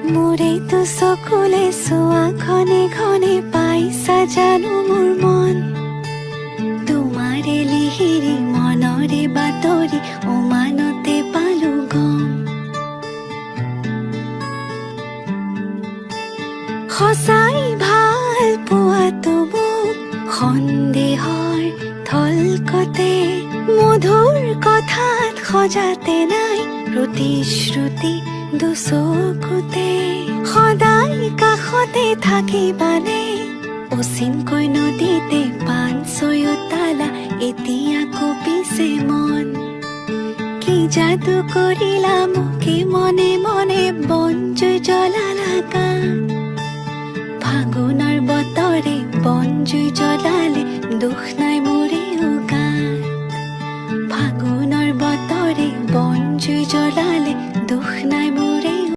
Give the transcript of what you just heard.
মোৰেতো চকুলে চোৱা ঘনে ঘনে পাইছা জানো মোৰ মন তোমাৰে লিহিৰি মনৰে বাতৰি উমানতে পালো গম সঁচাই ভাল পোৱাটো মোক সন্দেহৰ থলকতে মধুৰ কথাত সজাতে নাই প্ৰতিশ্ৰুতি দুচকুতে সদায় কাষতে থাকিবানে অচিনকৈ নদীতে পাণ ছয়োতালা এতিয়া কঁপিছে মন কি যাদু কৰিলা মোকে মনে মনে বনজুই জ্বলালা গান ফাগুনৰ বতৰে বনজুই জ্বলালে দুখ নাই মোৰে গান ফাগুনৰ বতৰে বনজুই জ্বলালে